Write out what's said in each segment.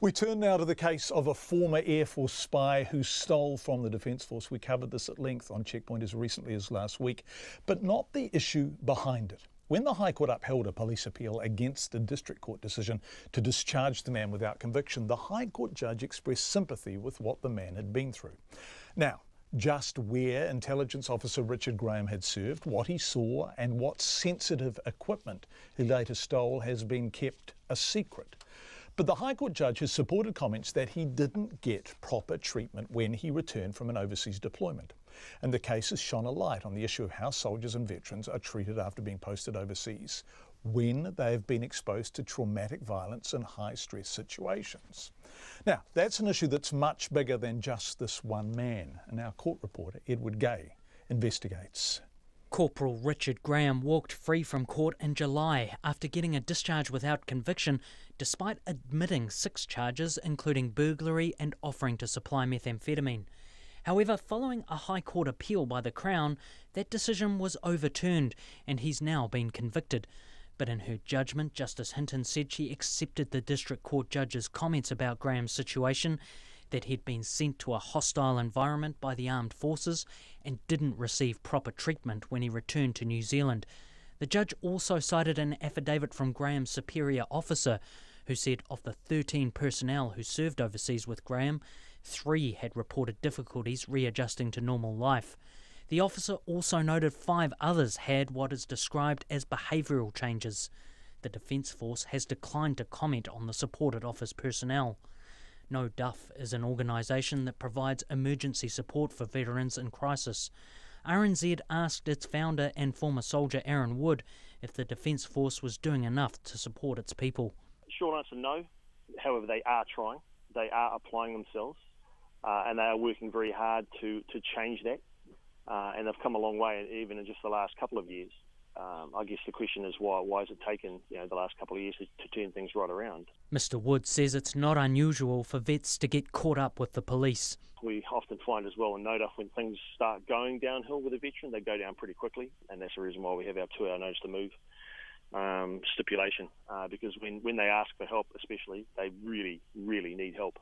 We turn now to the case of a former Air Force spy who stole from the Defence Force. We covered this at length on Checkpoint as recently as last week, but not the issue behind it. When the High Court upheld a police appeal against a District Court decision to discharge the man without conviction, the High Court judge expressed sympathy with what the man had been through. Now, just where Intelligence Officer Richard Graham had served, what he saw and what sensitive equipment he later stole has been kept a secret. But the High Court judge has supported comments that he didn't get proper treatment when he returned from an overseas deployment. And the case has shone a light on the issue of how soldiers and veterans are treated after being posted overseas, when they have been exposed to traumatic violence and high-stress situations. Now, that's an issue that's much bigger than just this one man. And our court reporter, Edward Gay, investigates. Corporal Richard Graham walked free from court in July after getting a discharge without conviction, despite admitting 6 charges, including burglary and offering to supply methamphetamine. However, following a High Court appeal by the Crown, that decision was overturned and he's now been convicted. But in her judgment, Justice Hinton said she accepted the District Court judge's comments about Graham's situation, that he'd been sent to a hostile environment by the armed forces and didn't receive proper treatment when he returned to New Zealand. The judge also cited an affidavit from Graham's superior officer, who said of the 13 personnel who served overseas with Graham, 3 had reported difficulties readjusting to normal life. The officer also noted 5 others had what is described as behavioural changes. The Defence Force has declined to comment on the supported office personnel. NoDuff is an organisation that provides emergency support for veterans in crisis. RNZ asked its founder and former soldier Aaron Wood if the Defence Force was doing enough to support its people. Short answer, no. However, they are trying. They are applying themselves, and they are working very hard to change that. And they've come a long way, even in just the last couple of years. I guess the question is why has it taken the last couple of years to turn things right around? Mr Wood says it's not unusual for vets to get caught up with the police. We often find as well in NoDuff when things start going downhill with a veteran, they go down pretty quickly, and that's the reason why we have our 2-hour notice to move stipulation, because when they ask for help especially, they really, really need help,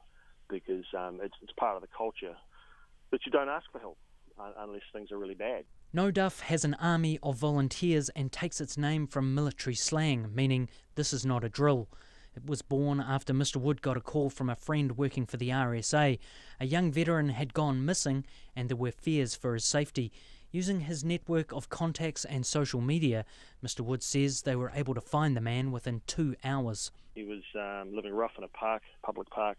because it's part of the culture that you don't ask for help unless things are really bad. NoDuff has an army of volunteers and takes its name from military slang, meaning this is not a drill. It was born after Mr Wood got a call from a friend working for the RSA. A young veteran had gone missing and there were fears for his safety. Using his network of contacts and social media, Mr Wood says they were able to find the man within 2 hours. He was living rough in a park, public park,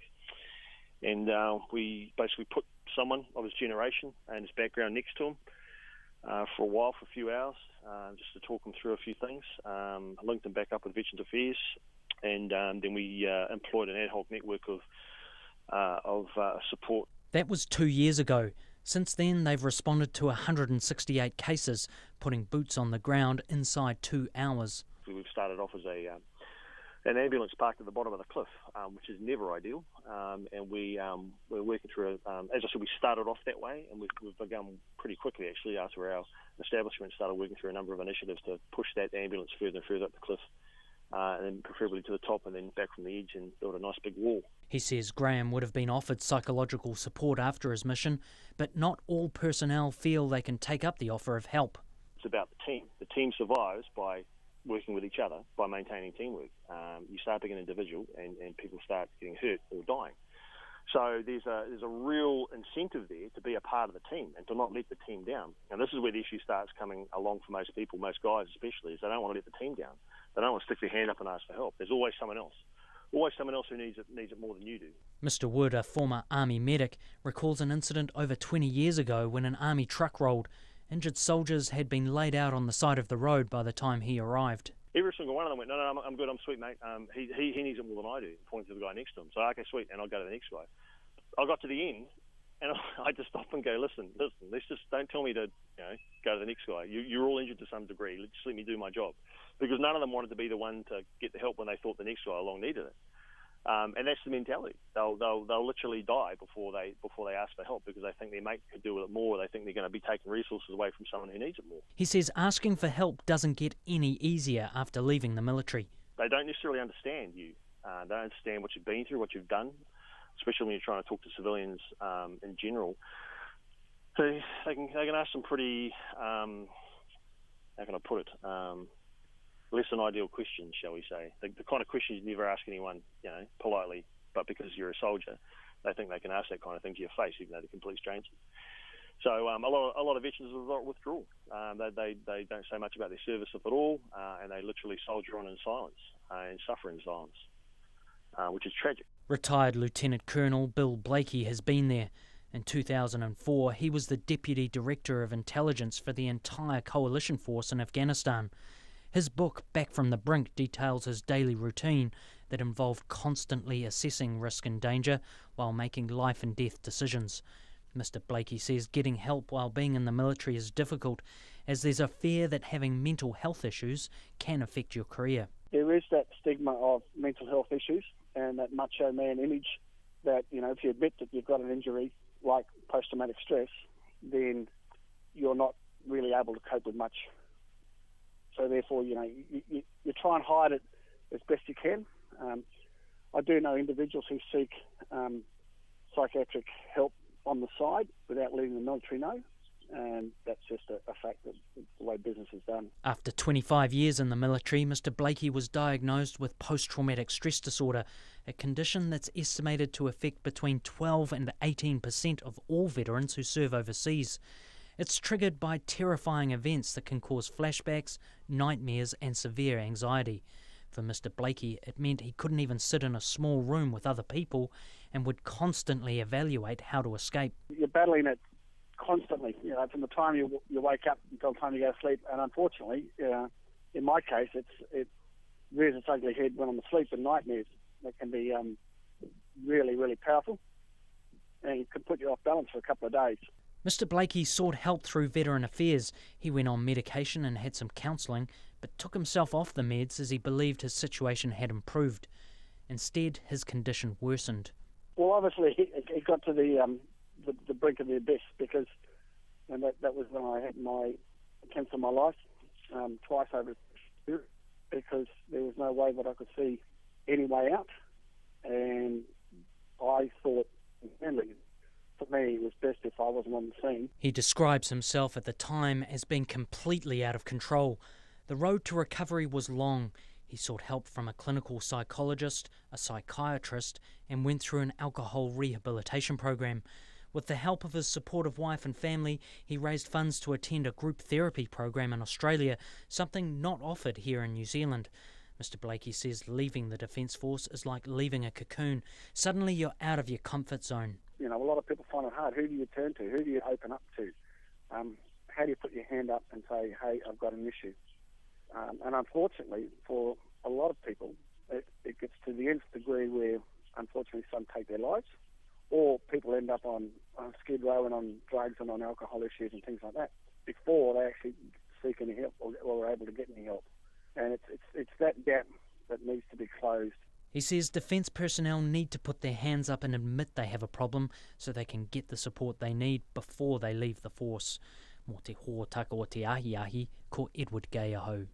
and we basically put someone of his generation and his background next to him for a while, for a few hours, just to talk him through a few things. I linked him back up with Veterans Affairs, and then we employed an ad hoc network of support. That was 2 years ago. Since then, they've responded to 168 cases, putting boots on the ground inside 2 hours. We've started off as an ambulance parked at the bottom of the cliff, which is never ideal, and we're working through, as I said, we started off that way, and we've begun pretty quickly actually after our establishment started working through a number of initiatives to push that ambulance further and further up the cliff, and then preferably to the top and then back from the edge and build a nice big wall. He says Graham would have been offered psychological support after his mission, but not all personnel feel they can take up the offer of help. It's about the team. The team survives by working with each other, by maintaining teamwork. You start being an individual and people start getting hurt or dying. So there's a real incentive there to be a part of the team and to not let the team down. And this is where the issue starts coming along for most people, most guys especially, is they don't want to let the team down. They don't want to stick their hand up and ask for help. There's always someone else. Always someone else who needs it more than you do. Mr Wood, a former Army medic, recalls an incident over 20 years ago when an Army truck rolled. Injured soldiers had been laid out on the side of the road by the time he arrived. Every single one of them went, no, I'm good, I'm sweet, mate. He needs it more than I do, pointing to the guy next to him. So, okay, sweet, and I'll go to the next guy. I got to the end, and I just stopped and go, listen, let's just, don't tell me to go to the next guy. You're all injured to some degree. Just let me do my job. Because none of them wanted to be the one to get the help when they thought the next guy along needed it. And that's the mentality. They'll literally die before they ask for help because they think their mate could do with it more. They think they're going to be taking resources away from someone who needs it more. He says asking for help doesn't get any easier after leaving the military. They don't necessarily understand you They don't understand what you've been through, what you've done, especially when you're trying to talk to civilians in general. So they can ask some pretty, how can I put it, less than ideal questions, shall we say. The kind of questions you never ask anyone, politely, but because you're a soldier, they think they can ask that kind of thing to your face, even though they're complete strangers. So a lot of veterans will withdraw. They don't say much about their service if at all, and they literally soldier on in silence and suffer in silence, which is tragic. Retired Lieutenant Colonel Bill Blakey has been there. In 2004, he was the Deputy Director of Intelligence for the entire coalition force in Afghanistan. His book, Back from the Brink, details his daily routine that involved constantly assessing risk and danger while making life and death decisions. Mr. Blakey says getting help while being in the military is difficult, as there's a fear that having mental health issues can affect your career. There is that stigma of mental health issues and that macho man image that, if you admit that you've got an injury like post-traumatic stress, then you're not really able to cope with much. So therefore, you try and hide it as best you can. I do know individuals who seek psychiatric help on the side without letting the military know, and that's just a fact that the way business is done. After 25 years in the military, Mr. Blakey was diagnosed with post-traumatic stress disorder, a condition that's estimated to affect between 12 and 18% of all veterans who serve overseas. It's triggered by terrifying events that can cause flashbacks, nightmares and severe anxiety. For Mr. Blakey, it meant he couldn't even sit in a small room with other people and would constantly evaluate how to escape. You're battling it constantly, from the time you wake up until the time you go to sleep. And unfortunately, in my case, it rears its ugly head when I'm asleep in nightmares. That can be really, really powerful, and it can put you off balance for a couple of days. Mr. Blakey sought help through Veteran Affairs. He went on medication and had some counselling, but took himself off the meds as he believed his situation had improved. Instead, his condition worsened. Well, obviously, it got to the brink of the abyss, because that was when I had my attempts on my life twice over, because there was no way that I could see any way out, and I thought, really, for me, it was best if I wasn't on the scene. He describes himself at the time as being completely out of control. The road to recovery was long. He sought help from a clinical psychologist, a psychiatrist, and went through an alcohol rehabilitation program. With the help of his supportive wife and family, he raised funds to attend a group therapy program in Australia, something not offered here in New Zealand. Mr. Blakey says leaving the Defence Force is like leaving a cocoon. Suddenly you're out of your comfort zone. A lot of people find it hard. Who do you turn to? Who do you open up to? How do you put your hand up and say, hey, I've got an issue? And unfortunately, for a lot of people, it gets to the nth degree where, unfortunately, some take their lives, or people end up on skid row and on drugs and on alcohol issues and things like that before they actually seek any help or are able to get any help. And it's that gap that needs to be closed. He says defence personnel need to put their hands up and admit they have a problem so they can get the support they need before they leave the force. Mō te hōtaka o te ahi, ko Edward Gay aho.